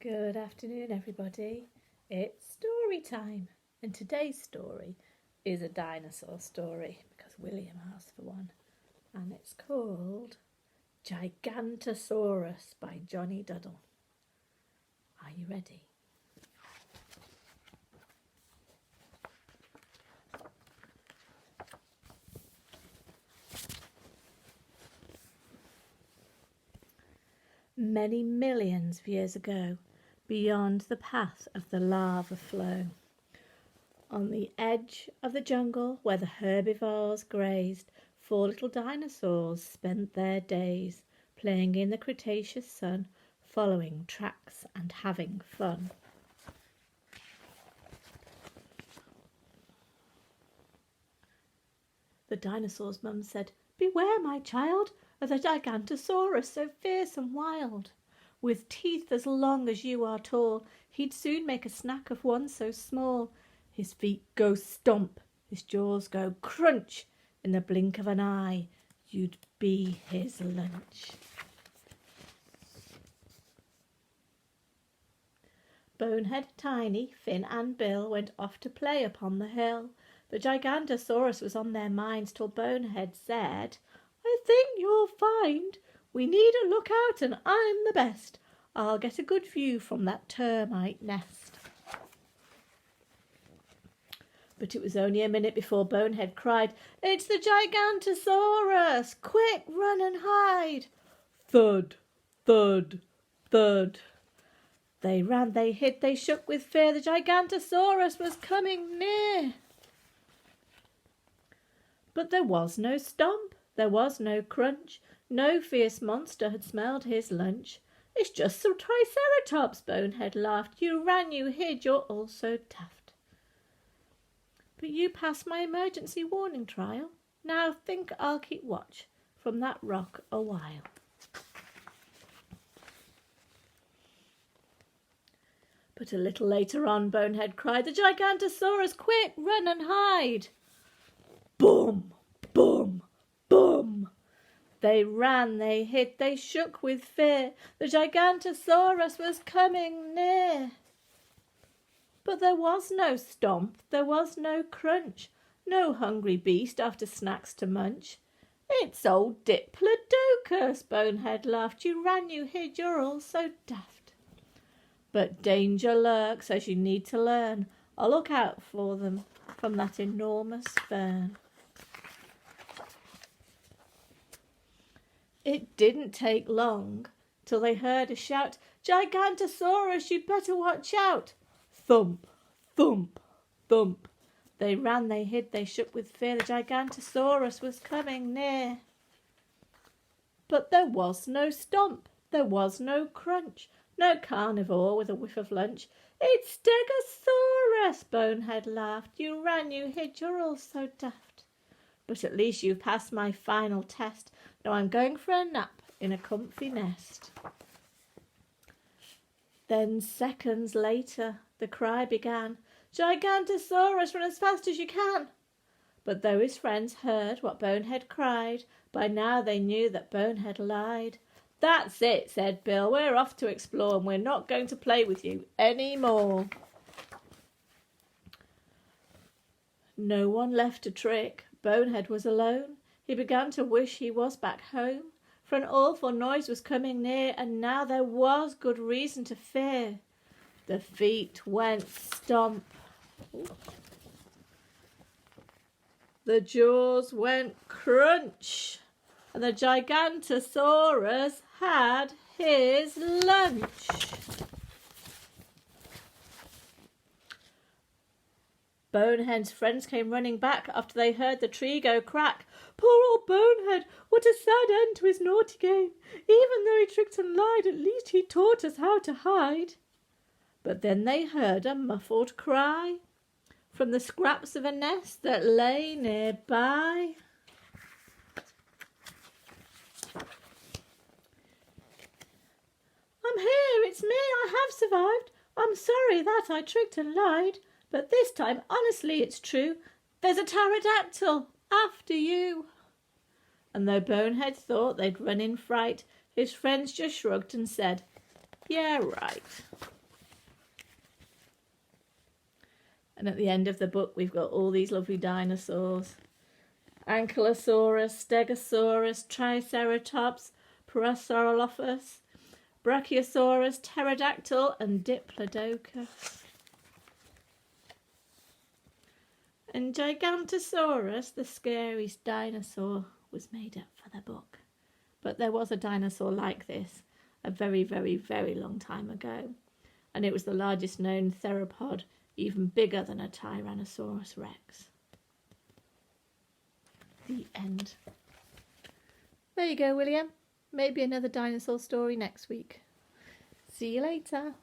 Good afternoon, everybody. It's story time, and today's story is a dinosaur story because William asked for one, and it's called Gigantosaurus by Johnny Duddle. Are you ready? Many millions of years ago, beyond the path of the lava flow, on the edge of the jungle where the herbivores grazed, 4 little dinosaurs spent their days playing in the Cretaceous sun, following tracks and having fun. The dinosaur's mum said, "Beware, my child, of the Gigantosaurus so fierce and wild. With teeth as long as you are tall, he'd soon make a snack of one so small. His feet go stomp, his jaws go crunch. In the blink of an eye, you'd be his lunch." Bonehead, Tiny, Finn and Bill went off to play upon the hill. The Gigantosaurus was on their minds till Bonehead said, "I think you'll find we need a lookout and I'm the best. I'll get a good view from that termite nest." But it was only a minute before Bonehead cried, "It's the Gigantosaurus! Quick, run and hide!" Thud, thud, thud. They ran, they hid, they shook with fear. The Gigantosaurus was coming near. But there was no stomp, there was no crunch. No fierce monster had smelled his lunch. "It's just some triceratops," Bonehead laughed. "You ran, you hid, you're all so daft. But you passed my emergency warning trial. Now think I'll keep watch from that rock a while." But a little later on, Bonehead cried, "The Gigantosaurus, quick, run and hide!" Boom, boom, boom. They ran, they hid, they shook with fear. The Gigantosaurus was coming near. But there was no stomp, there was no crunch. No hungry beast after snacks to munch. "It's old Diplodocus," Bonehead laughed. "You ran, you hid, you're all so daft. But danger lurks, as you need to learn. I'll look out for them from that enormous fern." It didn't take long till they heard a shout, "Gigantosaurus, you'd better watch out!" Thump, thump, thump. They ran, they hid, they shook with fear. The Gigantosaurus was coming near. But there was no stomp, there was no crunch. No carnivore with a whiff of lunch. "It's Stegosaurus," Bonehead laughed. "You ran, you hid, you're all so daft. But at least you've passed my final test. Now I'm going for a nap in a comfy nest." Then seconds later the cry began, "Gigantosaurus, run as fast as you can!" But though his friends heard what Bonehead cried, by now they knew that Bonehead lied. "That's it," said Bill. "We're off to explore and we're not going to play with you anymore." No one left a trick. Bonehead was alone. He began to wish he was back home, for an awful noise was coming near, and now there was good reason to fear. The feet went stomp. The jaws went crunch. And the Gigantosaurus had his lunch. Bonehead's friends came running back after they heard the tree go crack. "Poor old Bonehead, what a sad end to his naughty game. Even though he tricked and lied, at least he taught us how to hide." But then they heard a muffled cry from the scraps of a nest that lay nearby. "I'm here, it's me, I have survived. I'm sorry that I tricked and lied. But this time, honestly, it's true. There's a pterodactyl after you." And though Bonehead thought they'd run in fright, his friends just shrugged and said, "Yeah, right." And at the end of the book, we've got all these lovely dinosaurs. Ankylosaurus, Stegosaurus, Triceratops, Parasaurolophus, Brachiosaurus, Pterodactyl and Diplodocus. And Gigantosaurus, the scariest dinosaur, was made up for the book. But there was a dinosaur like this a very, very, very long time ago. And it was the largest known theropod, even bigger than a Tyrannosaurus Rex. The end. There you go, William. Maybe another dinosaur story next week. See you later.